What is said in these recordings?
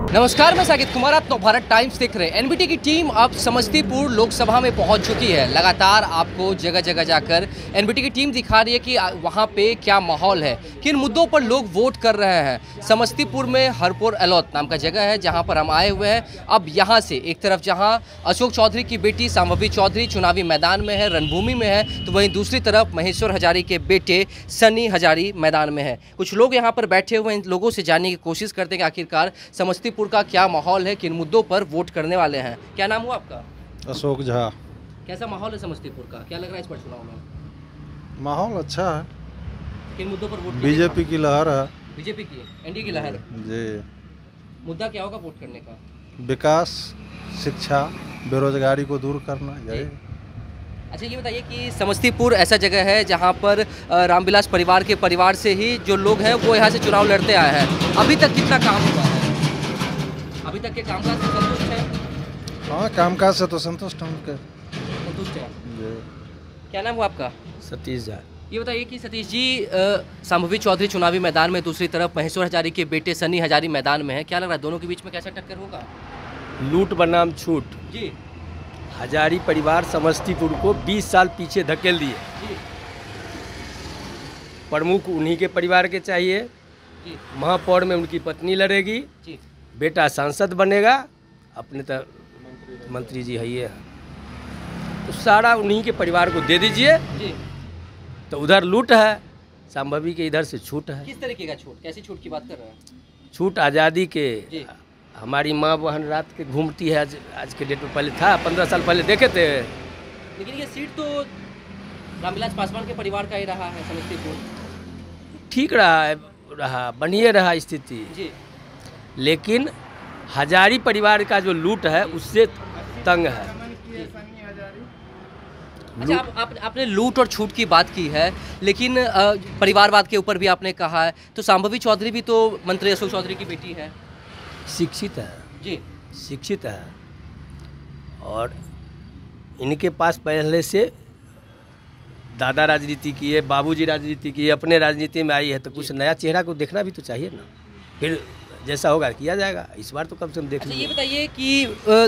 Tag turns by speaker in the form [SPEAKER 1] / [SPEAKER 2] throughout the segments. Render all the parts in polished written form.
[SPEAKER 1] नमस्कार, मैं साकिब कुमार, आप नवभारत टाइम्स देख रहे हैं। एनबीटी की टीम अब समस्तीपुर लोकसभा में पहुंच चुकी है। लगातार आपको जगह जगह जाकर एनबीटी की टीम दिखा रही है कि वहां पे क्या माहौल है, किन मुद्दों पर लोग वोट कर रहे हैं। समस्तीपुर में हरपुर अलौत नाम का जगह है जहां पर हम आए हुए हैं। अब यहां से एक तरफ जहां अशोक चौधरी की बेटी शांभवी चौधरी चुनावी मैदान में है, रणभूमि में है, तो वहीं दूसरी तरफ महेश्वर हजारी के बेटे सनी हजारी मैदान में है। कुछ लोग यहाँ पर बैठे हुए इन लोगों से जानने की कोशिश करते हैं कि आखिरकार समस्तीपुर का क्या माहौल है, किन मुद्दों पर वोट करने वाले हैं। क्या नाम हुआ आपका?
[SPEAKER 2] अशोक झा।
[SPEAKER 1] कैसा माहौल है समस्तीपुर का, क्या लग रहा है इस पर चुनाव में?
[SPEAKER 2] माहौल अच्छा है।
[SPEAKER 1] किन मुद्दों पर वोट?
[SPEAKER 2] बीजेपी की लहर है।
[SPEAKER 1] बीजेपी की, एनडीए की लहर
[SPEAKER 2] जी।
[SPEAKER 1] मुद्दा क्या होगा वोट करने का?
[SPEAKER 2] विकास, शिक्षा, बेरोजगारी को दूर करना यही।
[SPEAKER 1] अच्छा, ये बताइए कि समस्तीपुर ऐसा जगह है जहाँ पर रामविलास परिवार के परिवार से ही जो लोग हैं वो यहाँ से चुनाव लड़ते आए हैं। अभी तक कितना काम हुआ है? अभी तक के कामकाज से संतुष्ट है?
[SPEAKER 2] हाँ, कामकाज से तो संतुष्ट हूँ।
[SPEAKER 1] संतुष्ट है। क्या नाम हुआ आपका?
[SPEAKER 3] सतीश झा।
[SPEAKER 1] ये बताइए कि सतीश जी, शांभवी चौधरी चुनावी मैदान में, दूसरी तरफ महेश्वर हजारी के बेटे सनी हजारी मैदान में है। क्या लग रहा है दोनों के बीच में कैसा टक्कर होगा?
[SPEAKER 3] लूट बनाम छूट।
[SPEAKER 1] जी।
[SPEAKER 3] हजारी परिवार समस्तीपुर को 20 साल पीछे धकेल दिए।
[SPEAKER 1] जी।
[SPEAKER 3] प्रमुख उन्हीं के परिवार के चाहिए।
[SPEAKER 1] जी।
[SPEAKER 3] महापौर में उनकी पत्नी लड़ेगी।
[SPEAKER 1] जी।
[SPEAKER 3] बेटा सांसद बनेगा, अपने तो मंत्री जी है ये, तो सारा उन्हीं के परिवार को दे दीजिए।
[SPEAKER 1] जी।
[SPEAKER 3] तो उधर लूट है, शांभवी के इधर से छूट है।
[SPEAKER 1] किस तरीके का छूट, कैसी छूट की बात कर रहे हैं?
[SPEAKER 3] छूट आज़ादी के।
[SPEAKER 1] जी।
[SPEAKER 3] हमारी माँ बहन रात के घूमती है, आज के डेट में, पहले था 15 साल पहले देखे थे।
[SPEAKER 1] लेकिन ये सीट तो रामविलास पासवान के परिवार का ही रहा है समस्तीपुर।
[SPEAKER 3] ठीक रहा बढ़िया रहा स्थिति।
[SPEAKER 1] जी।
[SPEAKER 3] लेकिन हजारी परिवार का जो लूट है उससे तंग है।
[SPEAKER 1] अच्छा, आपने लूट और छूट की बात की है, लेकिन परिवारवाद के ऊपर भी आपने कहा है, तो शांभवी चौधरी भी तो मंत्री अशोक चौधरी की बेटी है।
[SPEAKER 3] शिक्षित है।
[SPEAKER 1] जी।
[SPEAKER 3] शिक्षित है और इनके पास पहले से दादा राजनीति की है, बाबूजी राजनीति की है, अपने राजनीति में आई है, तो कुछ नया चेहरा को देखना भी तो चाहिए ना। फिर जैसा होगा किया जाएगा। इस बार तो कम से कम देख लीजिए।
[SPEAKER 1] ये बताइए कि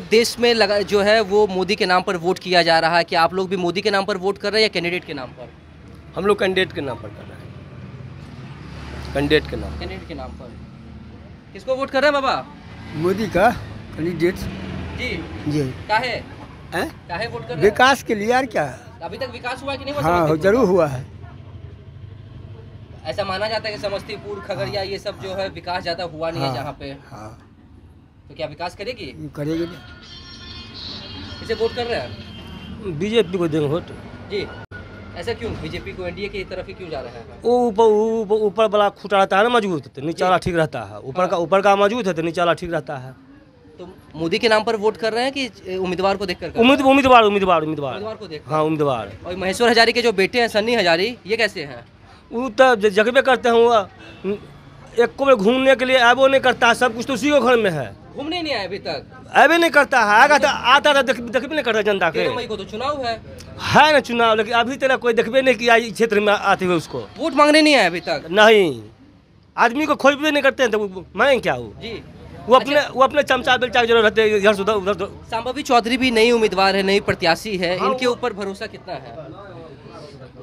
[SPEAKER 1] देश में लगा जो है वो मोदी के नाम पर वोट किया जा रहा है, कि आप लोग भी मोदी के नाम पर वोट कर रहे हैं या कैंडिडेट के नाम पर?
[SPEAKER 3] हम लोग कैंडिडेट के नाम पर कर रहे हैं। कैंडिडेट के नाम पर। किसको वोट कर रहे हैं बाबा?
[SPEAKER 4] मोदी का कैंडिडेट।
[SPEAKER 1] जी।
[SPEAKER 4] जी।
[SPEAKER 1] काहे वोट कर रहे हैं?
[SPEAKER 4] विकास के लिए यार। क्या
[SPEAKER 1] अभी तक विकास हुआ कि नहीं हुआ?
[SPEAKER 4] हाँ, जरूर हुआ है।
[SPEAKER 1] ऐसा माना जाता है कि समस्तीपुर, खगड़िया, ये सब जो है विकास ज़्यादा हुआ नहीं है जहाँ पे।
[SPEAKER 4] हाँ।
[SPEAKER 1] तो क्या विकास करेगी?
[SPEAKER 4] करेगी।
[SPEAKER 1] इसे वोट कर रहे हैं?
[SPEAKER 3] बीजेपी को देंगे वोट।
[SPEAKER 1] जी। ऐसा क्यों? बीजेपी को, एनडीए की तरफ ही क्यों जा रहा है?
[SPEAKER 3] वो ऊपर वाला खुटा रहता है ना मजबूत, तो नीचे वाला ठीक रहता है। ऊपर का मजबूत है तो नीचे वाला ठीक रहता है।
[SPEAKER 1] तो मोदी के नाम पर वोट कर रहे हैं कि उम्मीदवार को देखकर?
[SPEAKER 3] उम्मीदवार
[SPEAKER 1] को देख।
[SPEAKER 3] हाँ, उम्मीदवार।
[SPEAKER 1] और महेश्वर हजारी के जो बेटे हैं सनी हजारी, ये कैसे हैं?
[SPEAKER 3] वो तो जगबे करते हैं, एक को घूमने के लिए आबो नहीं करता, सब कुछ तो उसी को घर में है।
[SPEAKER 1] घूमने नहीं आए अभी तक?
[SPEAKER 3] अभी नहीं करता है, आगा तो आता था, देखबे नहीं करता जनता के।
[SPEAKER 1] 13 मई को तो चुनाव है
[SPEAKER 3] ना चुनाव, लेकिन अभी तक कोई देखबे नहीं किया इस क्षेत्र में आते हुए। उसको
[SPEAKER 1] वोट मांगने नहीं आए अभी तक?
[SPEAKER 3] नहीं, आदमी को खोजबे नहीं करते हैं, तो मैं क्या हूँ जी। वो अपने चमचा बेलचा जो रहते हैं इधर से उधर।
[SPEAKER 1] शांभवी चौधरी भी नई उम्मीदवार है, नई प्रत्याशी है, इनके ऊपर भरोसा कितना है?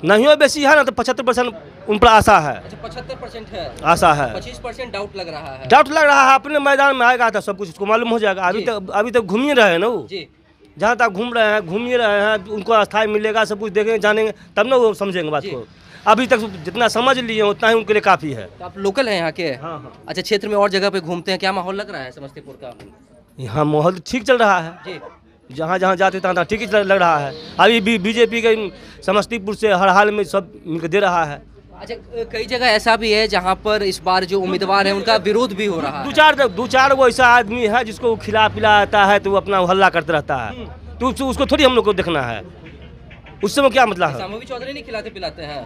[SPEAKER 3] नहीं हो बेसी है ना, तो 75% उन पर आशा है।
[SPEAKER 1] अच्छा, 75% है
[SPEAKER 3] आशा है।
[SPEAKER 1] 25% डाउट लग रहा है।
[SPEAKER 3] अपने मैदान में आएगा तो सब कुछ उसको मालूम हो जाएगा। अभी तक घूम ही रहे हैं ना वो जी। जहाँ तक घूम रहे हैं, घूम ही रहे हैं, उनको स्थायी मिलेगा, सब कुछ देखेंगे जानेंगे तब ना वो समझेंगे बात को। अभी तक जितना समझ लिए उतना ही उनके लिए काफ़ी है। तो
[SPEAKER 1] आप लोकल हैं यहाँ के? हाँ। अच्छा, क्षेत्र में और जगह पे घूमते हैं, क्या माहौल लग रहा है समस्तीपुर का?
[SPEAKER 3] यहाँ माहौल ठीक चल रहा है जी। जहाँ जाते तहाँ ठीक ही लग रहा है। अभी बीजेपी के समस्तीपुर से हर हाल में सब मिलकर दे रहा है।
[SPEAKER 1] अच्छा, कई जगह ऐसा भी है जहाँ पर इस बार जो उम्मीदवार है उनका विरोध भी हो रहा है।
[SPEAKER 3] दो चार वो ऐसा आदमी है जिसको खिला पिला आता है, तो वो अपना हल्ला करते रहता है, तो उसको थोड़ी हम लोग को देखना है। उससे क्या मतलब है?
[SPEAKER 1] शांभवी चौधरी नहीं खिलाते पिलाते हैं?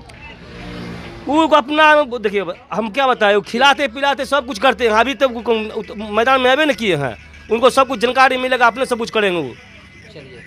[SPEAKER 3] वो अपना देखिए, हम क्या बताए, खिलाते पिलाते सब कुछ करते हैं। अभी तक मैदान में आवे नहीं किए हैं, उनको सब कुछ जानकारी मिलेगा, अपने सब कुछ करेंगे वो।
[SPEAKER 1] चलिए,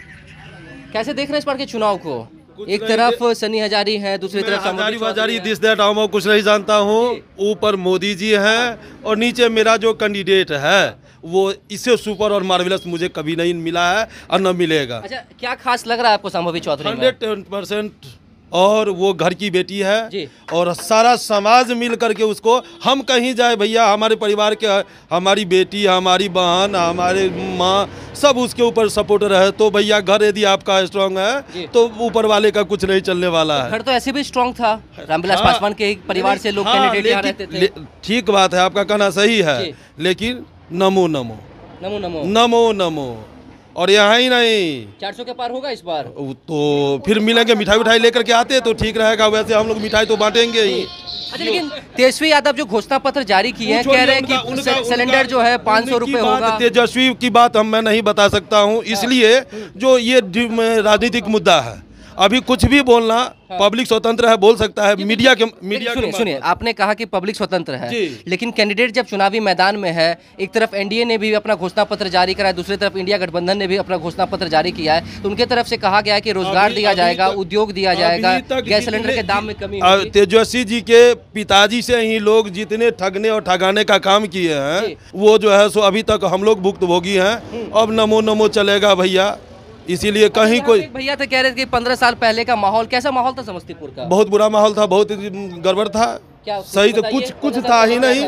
[SPEAKER 1] कैसे देख रहे हैं इस बार के चुनाव को? एक तरफ सनी हजारी है, दूसरी तरफ
[SPEAKER 2] हजारी दिस दैट मैं कुछ नहीं जानता हूँ। ऊपर मोदी जी हैं और नीचे मेरा जो कैंडिडेट है
[SPEAKER 5] वो इससे सुपर और मार्वेलस मुझे कभी नहीं मिला है और न मिलेगा।
[SPEAKER 1] अच्छा, क्या खास लग रहा है आपको संभवी चौधरी में?
[SPEAKER 5] 110%। और वो घर की बेटी है
[SPEAKER 1] जी।
[SPEAKER 5] और सारा समाज मिल करके उसको, हम कहीं जाए भैया, हमारे परिवार के, हमारी बेटी, हमारी बहन, हमारे माँ, सब उसके ऊपर सपोर्टर है। तो भैया घर यदि आपका स्ट्रांग है तो ऊपर वाले का कुछ नहीं चलने वाला है।
[SPEAKER 1] घर तो ऐसे भी स्ट्रांग था, रामविलास पासवान के परिवार से लोग कैंडिडेट यहाँ रहते थे।
[SPEAKER 5] ठीक बात है, आपका कहना सही है, लेकिन नमो नमो
[SPEAKER 1] नमो नमो
[SPEAKER 5] नमो नमो। और यहाँ ही नहीं,
[SPEAKER 1] 400 के पार होगा इस बार।
[SPEAKER 5] तो फिर मिलेंगे, मिठाई उठाई लेकर के आते तो ठीक रहेगा। वैसे हम लोग मिठाई तो बांटेंगे ही।
[SPEAKER 1] अच्छा, लेकिन तेजस्वी यादव जो घोषणा पत्र जारी किए हैं, कह रहे हैं कि सिलेंडर जो है 500 रुपए होगा।
[SPEAKER 5] तेजस्वी की बात मैं नहीं बता सकता हूँ, इसलिए जो ये राजनीतिक मुद्दा है, अभी कुछ भी बोलना, पब्लिक स्वतंत्र है, बोल सकता है। मीडिया
[SPEAKER 1] सुनिए, आपने कहा कि पब्लिक स्वतंत्र है, लेकिन कैंडिडेट जब चुनावी मैदान में है, एक तरफ एनडीए ने भी अपना घोषणा पत्र जारी करा है, दूसरी तरफ इंडिया गठबंधन ने भी अपना घोषणा पत्र जारी किया है, तो उनके तरफ से कहा गया है कि रोजगार दिया जाएगा, उद्योग दिया जाएगा, गैस सिलेंडर के दाम में कमी होगी।
[SPEAKER 5] तेजस्वी जी के पिताजी से ही लोग जितने ठगने और ठगाने का काम किए हैं, वो जो है सो अभी तक हम लोग भुक्तभोगी हैं। अब नमो नमो चलेगा भैया, इसीलिए कहीं कोई
[SPEAKER 1] भैया तो कह रहे थे कि 15 साल पहले का माहौल, कैसा माहौल था समस्तीपुर का?
[SPEAKER 5] बहुत बुरा माहौल था, बहुत गड़बड़ था। सही तो कुछ था ही नहीं।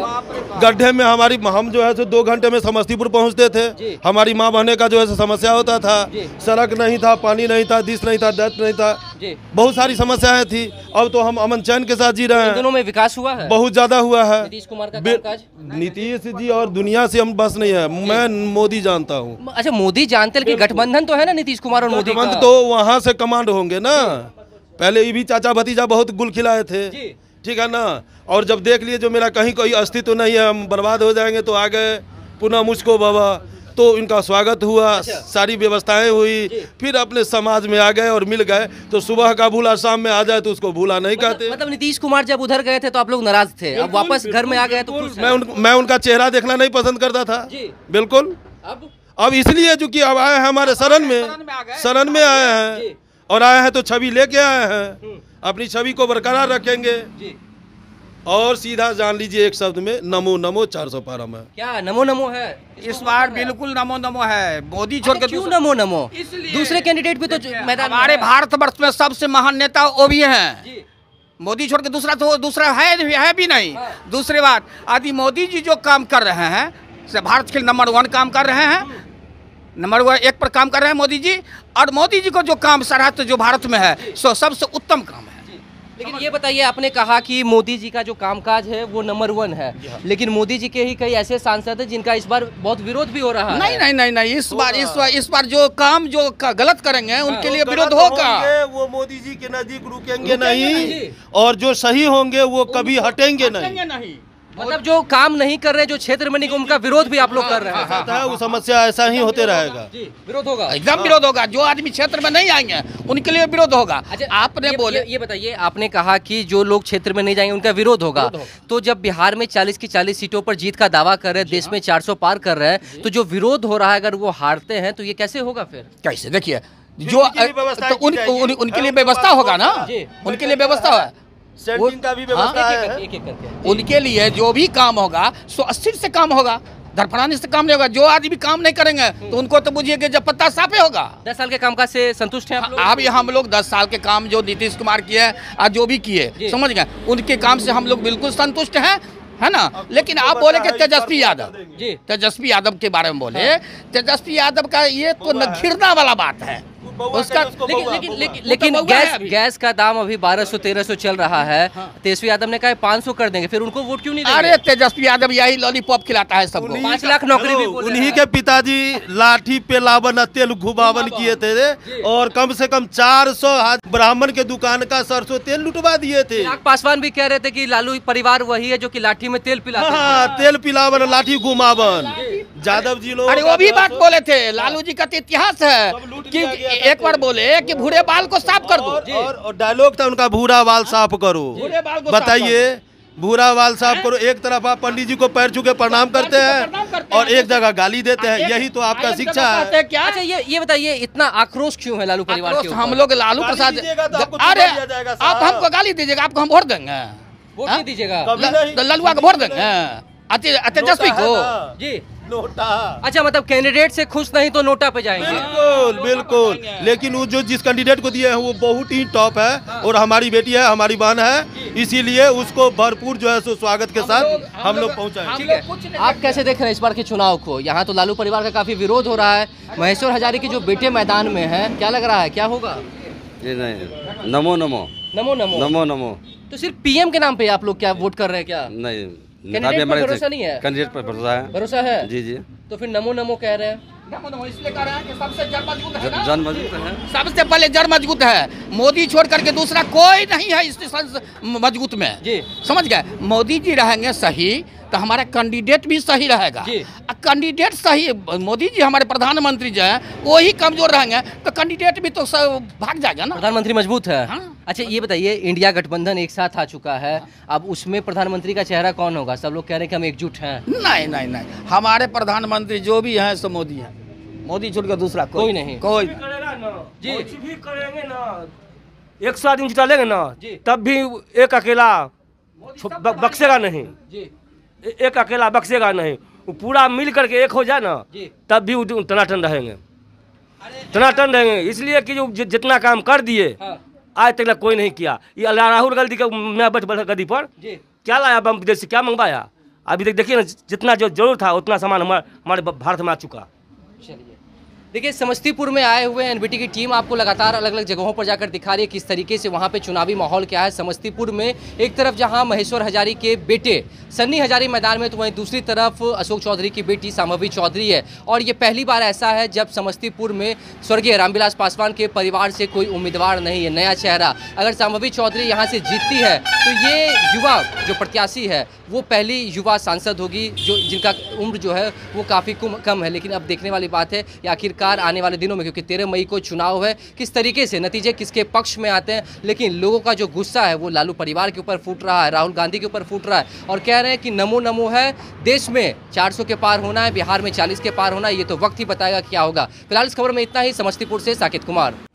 [SPEAKER 5] गड्ढे में हम जो है सो 2 घंटे में समस्तीपुर पहुंचते थे। हमारी माँ बहने का जो है समस्या होता था, सड़क नहीं था, पानी नहीं था, डिश नहीं था, डेट नहीं था, बहुत सारी समस्याएं थी। अब तो हम अमन चैन के साथ जी रहे हैं।
[SPEAKER 1] दोनों में विकास हुआ है,
[SPEAKER 5] बहुत ज्यादा हुआ है।
[SPEAKER 1] नीतीश कुमार का कामकाज,
[SPEAKER 5] नीतीश जी और दुनिया से हम बस नहीं है, मैं मोदी जानता हूँ।
[SPEAKER 1] अच्छा, मोदी जानते, लेकिन गठबंधन तो है ना नीतीश कुमार और मोदी का।
[SPEAKER 5] तो वहाँ से कमांड होंगे ना। पहले ये भी चाचा भतीजा बहुत गुल खिलाए थे, ठीक है ना। और जब देख लिए जो मेरा कहीं कोई अस्तित्व नहीं है, हम बर्बाद हो जाएंगे, तो आ गए पुनः मुझको बाबा, तो इनका स्वागत हुआ। सारी व्यवस्थाएं हुई, फिर अपने समाज में आ गए और मिल गए। तो सुबह का भूला शाम में आ जाए तो उसको भूला नहीं कहते।
[SPEAKER 1] मतलब नीतीश कुमार जब उधर गए थे तो आप लोग नाराज थे, अब वापस घर में आ गए तो
[SPEAKER 5] मैं उनका चेहरा देखना नहीं पसंद करता था। बिल्कुल। अब इसलिए चूंकि अब आए हैं हमारे शरण में आए हैं, और आए हैं तो छवि लेके आए हैं, अपनी छवि को बरकरार रखेंगे। और सीधा जान लीजिए एक शब्द में, नमो नमो 400 पार में।
[SPEAKER 1] क्या नमो नमो है
[SPEAKER 6] इस बार? बिल्कुल नमो नमो है। मोदी छोड़ के
[SPEAKER 1] क्यों नमो नमो? दूसरे कैंडिडेट भी तो मैदान,
[SPEAKER 6] हमारे भारतवर्ष में सबसे महान नेता वो भी हैं। मोदी छोड़ के दूसरा है भी नहीं। दूसरी बात, आदि मोदी जी जो काम कर रहे हैं, भारत के नंबर 1 काम कर रहे हैं, नंबर 1 पर काम कर रहे हैं मोदी जी। और मोदी जी को जो काम सरहद जो भारत में है, सो सबसे उत्तम काम है।
[SPEAKER 1] लेकिन ये बताइए, आपने कहा कि मोदी जी का जो कामकाज है वो नंबर 1 है, लेकिन मोदी जी के ही कई ऐसे सांसद हैं जिनका इस बार बहुत विरोध भी हो रहा है।
[SPEAKER 6] नहीं, इस बार जो काम जो गलत करेंगे उनके लिए विरोध होगा।
[SPEAKER 5] वो मोदी जी के नजदीक रुकेंगे नहीं, और जो सही होंगे वो कभी हटेंगे नहीं।
[SPEAKER 1] मतलब जो काम नहीं कर रहे, जो क्षेत्र में नहीं, उनका विरोध भी आप लोग कर रहे हैं।
[SPEAKER 5] वो समस्या ऐसा ही होते रहेगा।
[SPEAKER 1] विरोध होगा,
[SPEAKER 6] एकदम विरोध होगा। जो आदमी क्षेत्र में नहीं आएंगे उनके लिए विरोध होगा। आपने बोले,
[SPEAKER 1] ये बताइए, आपने कहा कि जो लोग क्षेत्र में नहीं जाएंगे उनका विरोध होगा, तो जब बिहार में 40 की 40 सीटों पर जीत का दावा कर रहे हैं, देश में 400 पार कर रहे हैं, तो जो विरोध हो रहा है अगर वो हारते हैं तो ये कैसे होगा फिर?
[SPEAKER 6] कैसे? देखिए, जो उनके लिए व्यवस्था होगा ना, उनके लिए व्यवस्था है,
[SPEAKER 5] का भी व्यवस्था है।
[SPEAKER 6] उनके लिए जो भी काम होगा सो अस्थिर से काम होगा, धड़फड़ाने से काम नहीं होगा। जो आदमी काम नहीं करेंगे तो उनको तो बुझिए कि जब पत्ता साफे होगा।
[SPEAKER 1] 10 साल के कामकाज से संतुष्ट हैं आप लोग?
[SPEAKER 6] अभी हम लोग 10 साल के काम जो नीतीश कुमार किए और जो भी किए, समझ गए, उनके काम से हम लोग बिल्कुल संतुष्ट हैं, है ना। लेकिन आप बोले कि तेजस्वी यादव के बारे में बोले, तेजस्वी यादव का ये तो घृणा वाला बात है उसका।
[SPEAKER 1] लेकिन गैस का दाम अभी 1200-1300 चल रहा है। तेजस्वी यादव ने कहा 500 कर देंगे, फिर उनको वोट क्यों नहीं देंगे?
[SPEAKER 6] अरे तेजस्वी यादव यही लॉलीपॉप खिलाता है सबको।
[SPEAKER 1] 5 लाख नौकरी भी
[SPEAKER 5] उन्हीं के पिताजी लाठी पे लावन तेल घुमावन किए थे, और कम से कम 400 ब्राह्मण के दुकान का सरसों तेल लुटवा दिए थे।
[SPEAKER 1] पासवान भी कह रहे थे कि लालू परिवार वही है जो कि लाठी में तेल पिलाते हैं।
[SPEAKER 5] हाँ, तेल पिलावन, लाठी घुमावन। यादव जी लोग,
[SPEAKER 6] अरे वो भी बात बोले थे। लालू जी का तो इतिहास है कि एक बार बोले कि भूरे बाल को साफ कर दो,
[SPEAKER 5] और डायलॉग था उनका, भूरा बाल साफ करो। बताइए, भूरा बाल साफ करो। एक तरफ आप पंडित जी को पैर छू के प्रणाम करते हैं और एक जगह गाली देते हैं, यही तो आपका शिक्षा है।
[SPEAKER 1] अच्छा, ये बताइए, इतना आक्रोश क्यों है लालू परिवार के ऊपर?
[SPEAKER 6] हम लोग लालू प्रसाद, अरे आप हमको गाली दीजिएगा, आपको हम वोट देंगे।
[SPEAKER 1] वोट नहीं दीजिएगा,
[SPEAKER 6] ललुआ को वोट देंगे, तेजस्वी को।
[SPEAKER 1] जी
[SPEAKER 5] नोटा।
[SPEAKER 1] अच्छा, मतलब कैंडिडेट से खुश नहीं तो नोटा पे जाएंगे।
[SPEAKER 5] बिल्कुल बिल्कुल, लेकिन वो जो जिस कैंडिडेट को दिए हैं वो बहुत ही टॉप है और हमारी बेटी है, हमारी बहन है, इसीलिए उसको भरपूर जो है सो स्वागत के साथ हम लोग पहुँचाएं।
[SPEAKER 1] ठीक है, आप कैसे देख रहे हैं इस बार के चुनाव को? यहाँ तो लालू परिवार का काफी विरोध हो रहा है, महेश्वर हजारी के जो बेटे मैदान में हैं, क्या लग रहा है, क्या होगा?
[SPEAKER 7] जी नहीं, नमो नमो
[SPEAKER 1] नमो नमो
[SPEAKER 7] नमो नमो।
[SPEAKER 1] तो सिर्फ पीएम के नाम पे आप लोग क्या वोट कर रहे हैं क्या?
[SPEAKER 7] नहीं,
[SPEAKER 1] कैंडिडेट पर भरोसा नहीं है?
[SPEAKER 7] कैंडिडेट पर भरोसा है।
[SPEAKER 1] भरोसा है
[SPEAKER 7] जी जी।
[SPEAKER 1] तो फिर नमो नमो कह रहे हैं?
[SPEAKER 6] नमो नमो इसलिए कह रहे हैं कि सबसे जड़ मजबूत है ना?
[SPEAKER 7] जान मजबूत है।
[SPEAKER 6] सबसे पहले जड़ मजबूत है, मोदी छोड़ करके दूसरा कोई नहीं है इस मजबूत में
[SPEAKER 1] जी।
[SPEAKER 6] समझ गए? मोदी जी रहेंगे सही तो हमारा कैंडिडेट भी सही रहेगा।
[SPEAKER 1] जी।
[SPEAKER 6] कैंडिडेट सही, मोदी जी हमारे प्रधानमंत्री जो है वही कमजोर रहेंगे तो कैंडिडेट भी तो भाग जाएगा ना।
[SPEAKER 1] प्रधानमंत्री मजबूत है।
[SPEAKER 6] हाँ।
[SPEAKER 1] अच्छा, ये बताइए, इंडिया गठबंधन एक साथ आ चुका है, अब उसमें प्रधानमंत्री का चेहरा कौन होगा? सब लोग कह रहे हैं कि हम एकजुट हैं।
[SPEAKER 6] नहीं नहीं नहीं, हमारे प्रधानमंत्री जो भी हैं सो मोदी है, मोदी छोड़ कर दूसरा
[SPEAKER 1] कोई नहीं।
[SPEAKER 6] कोई
[SPEAKER 8] जी भी करेंगे ना, 100 दिन चलेंगे ना
[SPEAKER 1] जी।
[SPEAKER 8] तब भी एक अकेला बख्शेगा नहीं,
[SPEAKER 1] जी
[SPEAKER 8] एक अकेला बख्शेगा नहीं, वो पूरा मिल करके एक हो जाए ना
[SPEAKER 1] जी।
[SPEAKER 8] तब भी वो टनाटन रहेंगे, टनाटन रहेंगे। इसलिए कि जो जितना काम कर दिए
[SPEAKER 1] हाँ।
[SPEAKER 8] आज तक कोई नहीं किया। ये राहुल गांधी का मैं बैठ गद्दी पर
[SPEAKER 1] जी।
[SPEAKER 8] क्या लाया बम विदेश से, क्या मंगवाया? अभी तक देखिए ना, जितना जो जरूर था उतना सामान हमारे भारत में आ चुका।
[SPEAKER 1] चलिए, देखिए, समस्तीपुर में आए हुए एनबीटी की टीम आपको लगातार अलग अलग जगहों पर जाकर दिखा रही है किस तरीके से वहाँ पे चुनावी माहौल क्या है। समस्तीपुर में एक तरफ जहाँ महेश्वर हजारी के बेटे सन्नी हजारी मैदान में, तो वहीं दूसरी तरफ अशोक चौधरी की बेटी शांभवी चौधरी है। और ये पहली बार ऐसा है जब समस्तीपुर में स्वर्गीय रामविलास पासवान के परिवार से कोई उम्मीदवार नहीं है, नया चेहरा। अगर शांभवी चौधरी यहाँ से जीतती है तो ये युवा जो प्रत्याशी है वो पहली युवा सांसद होगी जो जिनका उम्र जो है वो काफ़ी कम है। लेकिन अब देखने वाली बात है कि आखिरकार आने वाले दिनों में, क्योंकि 13 मई को चुनाव है, किस तरीके से नतीजे किसके पक्ष में आते हैं। लेकिन लोगों का जो गुस्सा है वो लालू परिवार के ऊपर फूट रहा है, राहुल गांधी के ऊपर फूट रहा है और कह रहे हैं कि नमो नमो है, देश में 400 के पार होना है, बिहार में 40 के पार होना है। ये तो वक्त ही बताएगा क्या होगा। फिलहाल इस खबर में इतना ही। समस्तीपुर से साकेत कुमार।